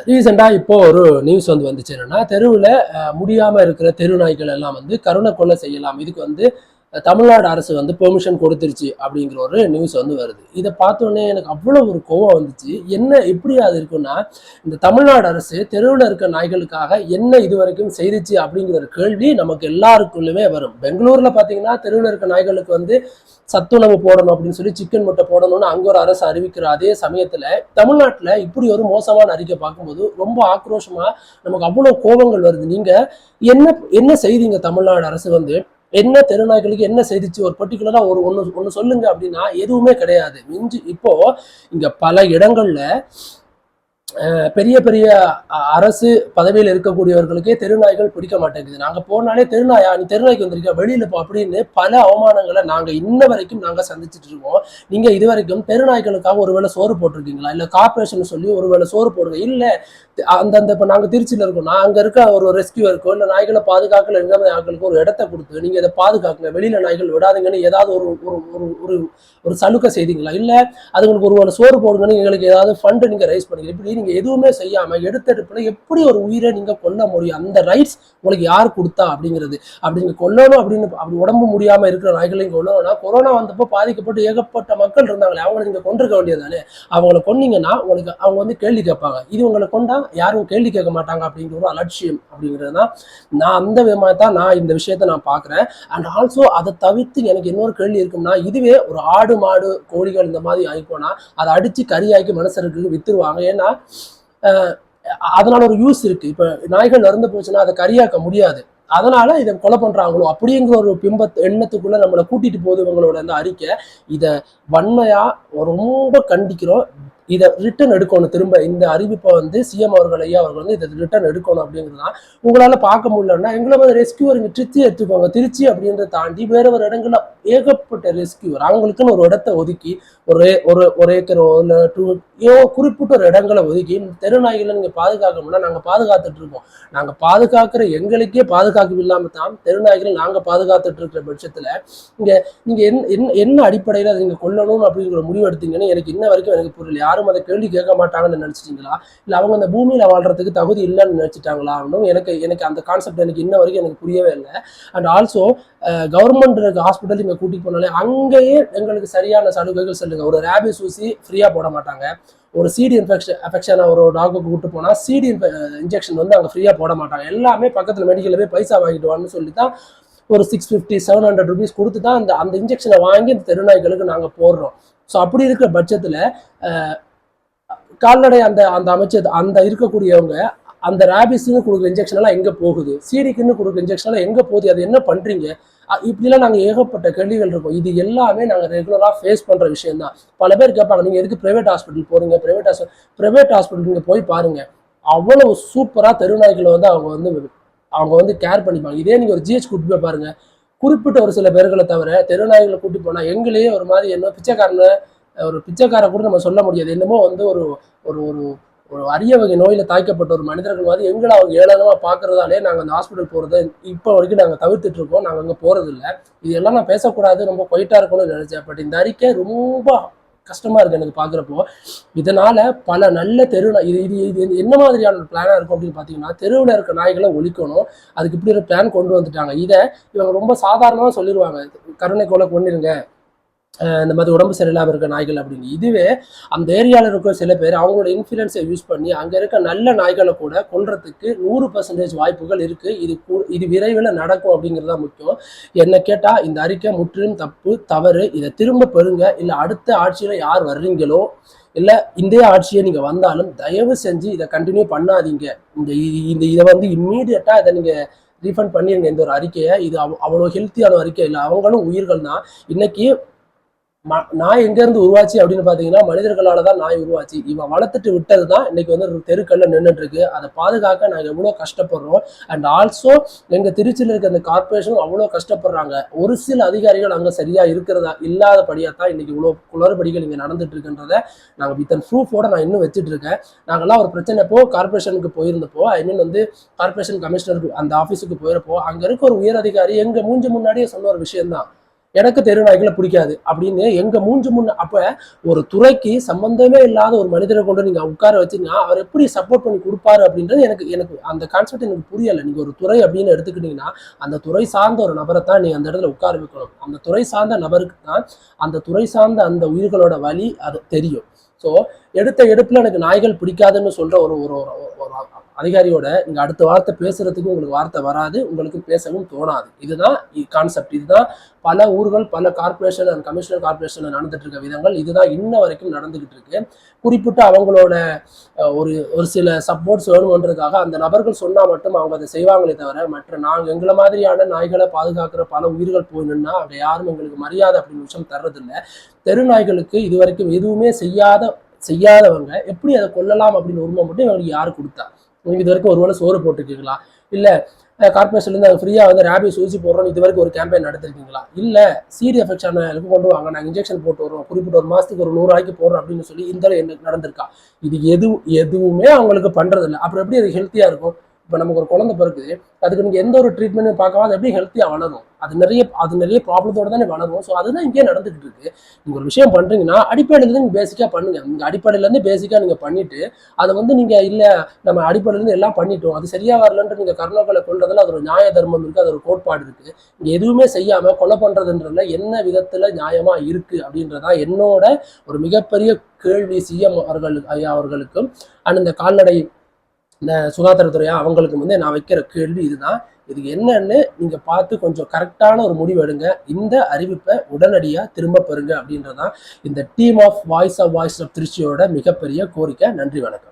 ரீசெண்டாக இப்போ ஒரு நியூஸ் வந்துச்சு என்னன்னா, தெருவில் முடியாமல் இருக்கிற தெரு நாய்கள் எல்லாம் கருணை கொலை செய்யலாம். இதுக்கு தமிழ்நாடு அரசு பெர்மிஷன் கொடுத்துருச்சு அப்படிங்கிற ஒரு நியூஸ் வருது. இதை பார்த்தோன்னே எனக்கு அவ்வளோ ஒரு கோவம் வந்துச்சு. என்ன எப்படி அது இருக்குன்னா, இந்த தமிழ்நாடு அரசு தெருவில் இருக்க நாய்களுக்காக என்ன இது வரைக்கும் செய்துச்சு அப்படிங்கிற ஒரு கேள்வி நமக்கு எல்லாருக்குள்ளுமே வரும். பெங்களூர்ல பார்த்தீங்கன்னா தெருவில் இருக்க நாய்களுக்கு சத்துணவு போடணும் அப்படின்னு சொல்லி சிக்கன் முட்டை போடணும்னு அங்க ஒரு அரசு அறிவிக்கிற அதே சமயத்துல தமிழ்நாட்டுல இப்படி ஒரு மோசமான அறிக்கை பார்க்கும்போது ரொம்ப ஆக்ரோஷமா நமக்கு அவ்வளவு கோபங்கள் வருது. நீங்க என்ன என்ன செய்தீங்க? தமிழ்நாடு அரசு என்ன தெருநாய்களுக்கு என்ன செய்திச்சு? ஒரு பர்டிகுலரா ஒண்ணு சொல்லுங்க அப்படின்னா எதுவுமே கிடையாது. மிஞ்சி இப்போ இங்க பல இடங்கள்ல பெரிய பெரிய அரசு பதவியில் இருக்கக்கூடியவர்களுக்கே தெருநாய்கள் பிடிக்க மாட்டேங்குது. நாங்க போனாலே தெருநாயா, நீ தெருநாய்க்கு வந்திருக்க, வெளியில போ அப்படின்னு பல அவமானங்களை நாங்க இன்ன வரைக்கும் நாங்க சந்திச்சுட்டு இருக்கோம். நீங்க இது வரைக்கும் தெருநாய்களுக்காக ஒருவேளை சோறு போட்டிருக்கீங்களா? இல்ல கார்பரேஷன் சொல்லி ஒருவேளை சோறு போடுங்க. இல்ல அந்தந்த இப்ப நாங்க திருச்சியில இருக்கோம்னா அங்க இருக்க ஒரு ரெஸ்கியூ இருக்கோ இல்ல நாய்களை பாதுகாக்கல நாய்களுக்கு ஒரு இடத்த கொடுத்து நீங்க இதை பாதுகாக்குங்க, வெளியில நாய்கள் விடாதுங்கன்னு ஏதாவது ஒரு ஒரு ஒரு ஒரு சலுகை செய்தீங்களா? இல்ல அதுங்களுக்கு ஒரு சோறு போடுங்கன்னு எங்களுக்கு ஏதாவது ஃபண்ட் நீங்க ரைஸ் பண்ணீங்க? இப்படி நீங்க எதுவுமே செய்யாம எடுத்தெடுப்புல எப்படி ஒரு உயிரை நீங்க கொல்ல முடியும்? அந்த ரைட்ஸ் உங்களுக்கு யார் கொடுத்தா அப்படிங்கிறது. அப்படி நீங்க கொல்லணும் அப்படின்னு அப்படி உடம்பு முடியாம இருக்கிற நாய்களையும் கொல்லணும்னா, கொரோனா வந்தப்போ பாதிக்கப்பட்டு ஏகப்பட்ட மக்கள் இருந்தாங்களே, அவங்களை நீங்க கொண்டிருக்க வேண்டியதானே? அவங்களை கொன்னீங்கன்னா உங்களுக்கு அவங்க கேள்வி கேட்பாங்க. இது உங்களை கொண்டா யாரும் கேள்வி கேட்க மாட்டாங்க அப்படிங்கிற ஒரு அலட்சியம் அப்படிங்கிறது தான் நான் அந்த விதமாக தான் நான் இந்த விஷயத்த நான் பார்க்குறேன். அண்ட் ஆல்சோ அதை தவிர்த்து எனக்கு இன்னொரு கேள்வி இருக்கும்னா, இதுவே ஒரு ஆடு மாடு கோழிகள் இந்த மாதிரி ஆகிப்போனா அதை அடிச்சு கறியாக்கி மனுஷருக்கு வித்துருவாங்க. ஏன்னா அதனால ஒரு யூஸ் இருக்கு. இப்ப நாய்கள் இறந்து போச்சுன்னா அதை கறியாக்க முடியாது, அதனால இதை கொலை பண்றாங்களோ அப்படிங்கிற ஒரு எண்ணத்துக்குள்ள நம்மளை கூட்டிட்டு போகுது இவங்களோட அந்த அறிக்கை. இதை வன்மையா ரொம்ப கண்டிக்கிறோம். இதை ரிட்டர்ன் எடுக்கணும். திரும்ப இந்த அறிவிப்பை சிஎம் அவர்கள் ஐயா அவர்கள் இதை ரிட்டர்ன் எடுக்கணும் அப்படிங்கிறதுதான். உங்களால பார்க்க முடியலன்னா எங்களை ரெஸ்கியூவர் இங்க திருச்சி எடுத்துக்கோங்க. திருச்சி அப்படின்றத தாண்டி வேற ஒரு இடங்கள்ல ஏகப்பட்ட ரெஸ்கியூவர் அவங்களுக்குன்னு ஒரு இடத்த ஒதுக்கி ஒரு ஏக்கரோ இல்ல குறிப்பிட்ட ஒரு இடங்களை ஒதுக்கி தெருநாய்களை நீங்க பாதுகாக்கணும்னா நாங்க பாதுகாத்துட்டு இருக்கோம். நாங்க பாதுகாக்கிற எங்களுக்கே பாதுகாப்பு இல்லாம தான் தெருநாய்களை நாங்க பாதுகாத்துட்டு இருக்கிற பட்சத்துல இங்க நீங்க என்ன அடிப்படையில அதை நீங்க கொல்லணும் அப்படிங்கிற முடிவு எடுத்தீங்கன்னு எனக்கு இன்ன வரைக்கும் எனக்கு புரியல. யாரும் அதை கேள்வி கேட்க மாட்டாங்கன்னு நினைச்சிட்டீங்களா? இல்ல அவங்க அந்த பூமியில வாழ்றதுக்கு தகுதி இல்லைன்னு நினைச்சிட்டாங்களா? எனக்கு அந்த கான்செப்ட் எனக்கு இன்ன வரைக்கும் எனக்கு புரியவே இல்லை. அண்ட் ஆல்சோ கவர்மெண்ட் ஹாஸ்பிட்டல் இங்க கூட்டிட்டு போனாலே அங்கேயே எங்களுக்கு சரியான சலுகைகள் சொல்லுங்க. ஒரு ரேபிஸ் ஊசி ஃப்ரீயா போட மாட்டாங்க. ஒரு சிடி அஃபெக்ஷன் ஒரு டாக்டருக்கு கூட்டு போனா சிடி இன்ஜெக்ஷன் அங்க ஃப்ரீயா போட மாட்டாங்க. எல்லாமே பக்கத்துல மெடிக்கல்ல போய் பைசா வாங்கிட்டு வான்னு சொல்லித்தான் ஒரு 650 700 rupees கொடுத்து தான் அந்த இன்ஜெக்ஷனை வாங்கி இந்த தெருநாய்களுக்கு நாங்க போடுறோம். ஸோ அப்படி இருக்கிற பட்சத்துல கால்நடை அந்த அந்த அமைச்சர் அந்த இருக்கக்கூடியவங்க அந்த ரேபிஸ்ன்னு கொடுக்குற இன்ஜெக்ஷன் எல்லாம் எங்க போகுது? சிடிக்குன்னு கொடுக்குற இன்ஜெக்ஷன் எல்லாம் எங்க போகுது? அது என்ன பண்றீங்க? இப்படிலாம் நாங்க ஏகப்பட்ட கேள்விகள் இருக்கும். இது எல்லாமே நாங்க ரெகுலரா ஃபேஸ் பண்ற விஷயம் தான். பல பேர் கேட்பாங்க, நீங்க எதுக்கு பிரைவேட் ஹாஸ்பிட்டல் போறீங்க? பிரைவேட் ஹாஸ்பிட்டல் நீங்க போய் பாருங்க, அவ்வளவு சூப்பரா தெருநாய்களை அவங்க கேர் பண்ணிப்பாங்க. இதே நீங்க ஒரு ஜிஹெச் கூட்டு போய் பாருங்க, குறிப்பிட்ட ஒரு சில பேர்களை தவிர தெருநாய்களை கூட்டி போனா எங்களையே ஒரு மாதிரி என்ன பிச்சைக்கார கூட நம்ம சொல்ல முடியாது. என்னமோ ஒரு ஒரு ஒரு அரிய வகை நோயில தாய்க்கப்பட்ட ஒரு மனிதர்கள் மாதிரி எங்களை அவங்க ஏளனமா பாக்குறதாலே நாங்க அந்த ஹாஸ்பிட்டல் போறதை இப்போ வரைக்கும் நாங்க தவிர்த்துட்டு இருக்கோம். நாங்க அங்க போறது இல்லை. இது எல்லாம் நான் பேசக்கூடாது, ரொம்ப கொயிட்டா இருக்கணும்னு நினைச்சேன். பட் இந்த அறிக்கை ரொம்ப கஷ்டமா இருக்கு எனக்கு பாக்குறப்போ. இதனால பல நல்ல இது என்ன மாதிரியான ஒரு பிளானா இருக்கும் அப்படின்னு பாத்தீங்கன்னா, தெருவில் இருக்க நாய்களை ஒழிக்கணும். அதுக்கு இப்படி ஒரு பிளான் கொண்டு வந்துட்டாங்க. இதை இவங்க ரொம்ப சாதாரணமா சொல்லிடுவாங்க, கருணை கொலை கொண்டிருங்க, இந்த மாதிரி உடம்பு சரியில்லாம இருக்க நாய்கள் அப்படின்னு. இதுவே அந்த ஏரியாவில் இருக்க சில பேர் அவங்களோட இன்ஃபுளுன்ஸை யூஸ் பண்ணி அங்க இருக்க நல்ல நாய்களை கூட கொல்றதுக்கு 100% வாய்ப்புகள் இருக்கு. இது விரைவில் நடக்கும் அப்படிங்கிறதா முக்கியம். என்ன கேட்டா இந்த அறிக்கை முற்றிலும் தவறு. இதை திரும்ப பெறுங்க. இல்ல அடுத்த ஆட்சியில யார் வர்றீங்களோ இல்ல இந்திய ஆட்சியை நீங்க வந்தாலும் தயவு செஞ்சு இதை கண்டினியூ பண்ணாதீங்க. இதை இம்மீடியட்டா இதை நீங்க ரீஃபண்ட் பண்ணிருங்க. இந்த ஒரு அறிக்கையை இது அவ்வளவு ஹெல்த்தியான அறிக்கை இல்லை. அவங்களும் உயிர்கள் தான். இன்னைக்கு நாய் எங்க இருந்து உருவாச்சு அப்படின்னு பாத்தீங்கன்னா மனிதர்களாலதான் நாய் உருவாச்சு. இவன் வளர்த்துட்டு விட்டதுதான் இன்னைக்கு தெருக்கல்ல நின்றுட்டு இருக்கு. அதை பாதுகாக்க நாங்க எவ்வளவு கஷ்டப்படுறோம். அண்ட் ஆல்சோ எங்க திருச்சியில இருக்க அந்த கார்பரேஷன் அவ்வளவு கஷ்டப்படுறாங்க. ஒரு சில அதிகாரிகள் அங்க சரியா இருக்கிறதா இல்லாதபடியா தான் இன்னைக்கு இவ்வளவு குளறுபடிகள் இங்க நடந்துட்டு இருக்குன்றத நாங்க வித்தன் ப்ரூஃபோட நான் இன்னும் வச்சுட்டு இருக்கேன். நாங்கெல்லாம் ஒரு பிரச்சனைப்போ கார்பரேஷனுக்கு போயிருந்தப்போ கார்பரேஷன் கமிஷனருக்கு அந்த ஆபீஸுக்கு போயிருப்போ அங்க இருக்க ஒரு உயர் அதிகாரி எங்க மூஞ்சி முன்னாடியே சொன்ன ஒரு விஷயம் தான், எனக்கு தெரு நாய்களை பிடிக்காது அப்படின்னு எங்க மூஞ்சு முன்ன. அப்ப ஒரு துறைக்கு சம்பந்தமே இல்லாத ஒரு மனிதரை கொண்டு நீங்க உட்கார வச்சீங்கன்னா அவர் எப்படி சப்போர்ட் பண்ணி கொடுப்பாரு அப்படின்றது எனக்கு எனக்கு அந்த கான்செப்ட் எனக்கு புரியல. நீங்க ஒரு துறை அப்படின்னு எடுத்துக்கிட்டீங்கன்னா அந்த துறை சார்ந்த ஒரு நபரை தான் நீங்க அந்த இடத்துல உட்கார வைக்கணும். அந்த துறை சார்ந்த நபருக்கு தான் அந்த துறை சார்ந்த அந்த உயிர்களோட வழி அது தெரியும். ஸோ எடுத்த எடுப்புல எனக்கு நாய்கள் பிடிக்காதுன்னு சொல்ற ஒரு ஒரு அதிகாரியோட நீங்க அடுத்த வார்த்தை பேசுறதுக்கு உங்களுக்கு வார்த்தை வராது, உங்களுக்கு பேசவும் தோணாது. இதுதான் கான்செப்ட். இதுதான் பல ஊர்கள், பல கார்பரேஷன் அண்ட் கமிஷனர் கார்பரேஷன்ல நடந்துட்டு இருக்க விதங்கள். இதுதான் இன்ன வரைக்கும் நடந்துகிட்டு இருக்கு. குறிப்பிட்ட அவங்களோட ஒரு ஒரு சில சப்போர்ட்ஸ் வேணும்ன்றதுக்காக அந்த நபர்கள் சொன்னா மட்டும் அவங்க அதை செய்வாங்களே தவிர, மற்ற நாங்கள் எங்களை மாதிரியான நாய்களை பாதுகாக்கிற பல உயிர்கள் போய் நின்னா அவங்க யாரும் எங்களுக்கு மரியாதை அப்படின்னு விஷயம் தர்றதில்லை. தெரு நாய்களுக்கு இது வரைக்கும் எதுவுமே செய்யாதவங்க எப்படி அதை கொல்லலாம் அப்படின்னு உரிமை மட்டும் எங்களுக்கு யாரு கொடுத்தா? நீங்க இது வரைக்கும் ஒருவேளை சோறு போட்டிருக்கீங்களா? இல்ல கார்பரேஷன்லேருந்து அது ஃப்ரீயாக வந்து ரேபிஸ் ஊசி போடுறோம் இது வரைக்கும் ஒரு கேம்பெயின் நடத்திருக்கீங்களா? இல்லை சீரியஸ் எஃபெக்ஷன் கொண்டு வாங்க, நாங்கள் இன்ஜெக்ஷன் போட்டு வரோம், குறிப்பிட்ட ஒரு மாதத்துக்கு ஒரு 100 ரூபாய்க்கு போடுறோம் அப்படின்னு சொல்லி இந்த என்ன நடந்திருக்கா? இது எதுவுமே அவங்களுக்கு பண்றது இல்லை. அப்புறம் எப்படி அது ஹெல்த்தியா இருக்கும்? இப்போ நமக்கு ஒரு குழந்தை பிறகுது, அதுக்கு நீங்கள் எந்த ஒரு ட்ரீட்மெண்ட்டும் பார்க்காம அது எப்படி ஹெல்த்தியாக வளரும்? அது நிறைய ப்ராப்ளத்தோட தானே வளரும். ஸோ அதுதான் இங்கே நடந்துகிட்டு இருக்கு. நீங்கள் ஒரு விஷயம் பண்ணுறீங்கன்னா அடிப்படையிலேருந்து நீங்கள் பேசிக்காக பண்ணுங்க. நீங்கள் அடிப்படையிலேருந்து பேசிக்காக நீங்கள் பண்ணிட்டு அதை வந்து நீங்கள் இல்லை நம்ம அடிப்படையிலேருந்து எல்லாம் பண்ணிட்டோம் அது சரியா வரலன்ட்டு நீங்கள் கருணாக்களை கொள்றதுல அது ஒரு நியாய தர்மம் இருக்குது, அது ஒரு கோட்பாடு இருக்குது. நீங்கள் எதுவுமே செய்யாமல் கொலை பண்ணுறதுன்றதுல என்ன விதத்தில் நியாயமாக இருக்குது அப்படின்றதான் என்னோட ஒரு மிகப்பெரிய கேள்வி சிஎம் ஐயா அவர்களுக்கும் அண்ட் இந்த கால்நடை இந்த சுகாதாரத்துறையா அவங்களுக்கு வந்து நான் வைக்கிற கேள்வி இதுதான். இதுக்கு என்னன்னு நீங்க பார்த்து கொஞ்சம் கரெக்டான ஒரு முடிவு எடுங்க. இந்த அறிவிப்பை உடனடியாக திரும்ப பெறுங்க அப்படின்றதான் இந்த டீம் ஆஃப் வாய்ஸ் ஆஃப் திருச்சியோட மிகப்பெரிய கோரிக்கை. நன்றி, வணக்கம்.